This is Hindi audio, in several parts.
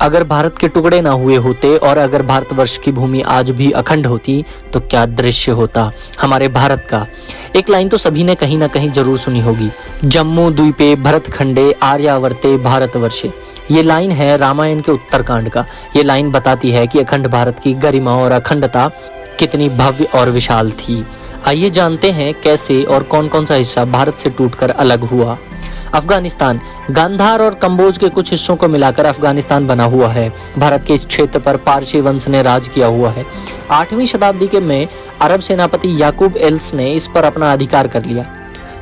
अगर भारत के टुकड़े ना हुए होते और अगर भारतवर्ष की भूमि आज भी अखंड होती तो क्या दृश्य होता हमारे भारत का। एक लाइन तो सभी ने कहीं ना कहीं जरूर सुनी होगी, जम्मू द्वीपे भरत खंडे आर्यावर्ते भारतवर्षे। ये लाइन है रामायण के उत्तरकांड का। ये लाइन बताती है कि अखंड भारत की गरिमा और अखंडता कितनी भव्य और विशाल थी। आइए जानते हैं कैसे और कौन कौन सा हिस्सा भारत से टूटकर अलग हुआ। अफगानिस्तान, गांधार और कंबोज के कुछ हिस्सों को मिलाकर अफगानिस्तान बना हुआ है। भारत के इस क्षेत्र पर पारसी वंश ने राज किया हुआ है। 8वीं शताब्दी के में अरब सेनापति याकूब एल्स ने इस पर अपना अधिकार कर लिया।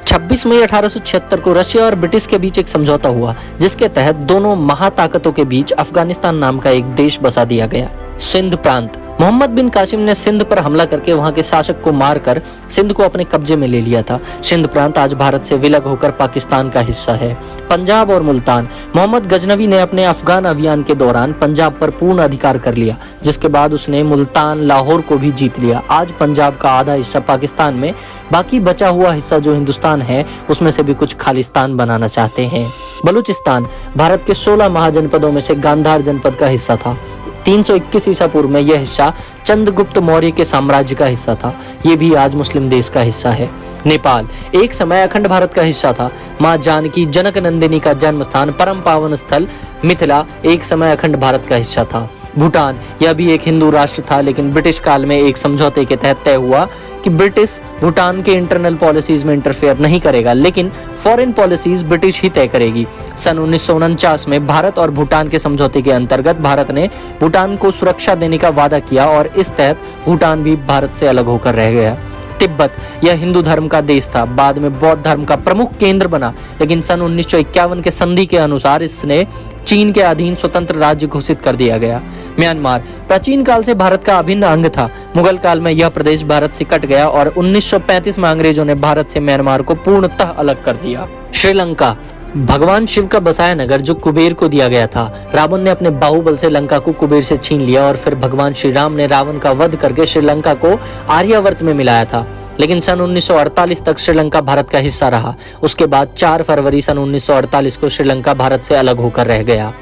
26 मई 1876 को रशिया और ब्रिटिश के बीच एक समझौता हुआ, जिसके तहत दोनों महाताकतों के बीच अफगानिस्तान नाम का एक देश बसा दिया गया। सिंध प्रांत, मोहम्मद बिन कासिम ने सिंध पर हमला करके वहां के शासक को मारकर सिंध को अपने कब्जे में ले लिया था। सिंध प्रांत आज भारत से विलग होकर पाकिस्तान का हिस्सा है। पंजाब और मुल्तान, मोहम्मद गजनवी ने अपने अफगान अभियान के दौरान पंजाब पर पूर्ण अधिकार कर लिया, जिसके बाद उसने मुल्तान लाहौर को भी जीत लिया। आज पंजाब का आधा हिस्सा पाकिस्तान में, बाकी बचा हुआ हिस्सा जो हिंदुस्तान है उसमें से भी कुछ खालिस्तान बनाना चाहते हैं। बलूचिस्तान, भारत के 16 महाजनपदों में से गांधार जनपद का हिस्सा था। 321 ईसा पूर्व में यह हिस्सा चंद्रगुप्त मौर्य के साम्राज्य का हिस्सा था। ये भी आज मुस्लिम देश का हिस्सा है। नेपाल एक समय अखंड भारत का हिस्सा था। मां जानकी जनक नंदिनी का जन्म स्थान, परम पावन स्थल मिथिला एक समय अखंड भारत का हिस्सा था। भूटान, यह भी एक हिंदू राष्ट्र था, लेकिन ब्रिटिश काल में एक समझौते के तहत तय हुआ कि ब्रिटिश भूटान के इंटरनल पॉलिसीज में इंटरफेयर नहीं करेगा, लेकिन फॉरेन पॉलिसीज ब्रिटिश ही तय करेगी। सन 1949 में भारत और भूटान के समझौते के अंतर्गत भारत ने भूटान को सुरक्षा देने का वादा किया और इस तहत भूटान भी भारत से अलग होकर रह गया। तिब्बत, यह हिंदू धर्म का देश था, बाद में बौद्ध धर्म का प्रमुख केंद्र बना, लेकिन सन 1951 के संधि के अनुसार इसने चीन के अधीन स्वतंत्र राज्य घोषित कर दिया गया। म्यांमार प्राचीन काल से भारत का अभिन्न अंग था। मुगल काल में यह प्रदेश भारत से कट गया और 1935 में अंग्रेजों ने भारत से म्यांमार को पूर्णतः अलग कर दिया। श्रीलंका, भगवान शिव का बसाया नगर जो कुबेर को दिया गया था। रावण ने अपने बाहुबल से लंका को कुबेर से छीन लिया और फिर भगवान श्री राम ने रावण का वध करके श्रीलंका को आर्यावर्त में मिलाया था। लेकिन सन 1948 तक श्रीलंका भारत का हिस्सा रहा। उसके बाद 4 फरवरी सन 1948 को श्रीलंका भारत से अलग होकर रह गया।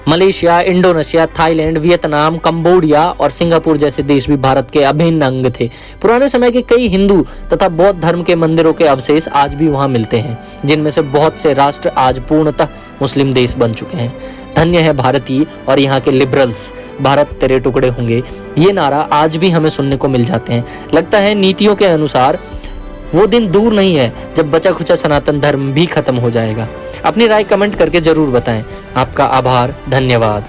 Malaysia, Indonesia, Thailand, Vietnam, Cambodia और सिंगापुर जैसे देश भी भारत के अभिन्न अंग थे। पुराने समय के कई हिंदू तथा बौद्ध धर्म के मंदिरों के अवशेष आज भी वहां मिलते हैं, जिनमें से बहुत से राष्ट्र आज पूर्णतः मुस्लिम देश बन चुके हैं। धन्य है भारतीय और यहाँ के लिबरल्स, भारत तेरे टुकड़े होंगे, ये नारा आज भी हमें सुनने को मिल जाते हैं। लगता है नीतियों के अनुसार वो दिन दूर नहीं है जब बचा खुचा सनातन धर्म भी खत्म हो जाएगा। अपनी राय कमेंट करके जरूर बताएं। आपका आभार, धन्यवाद।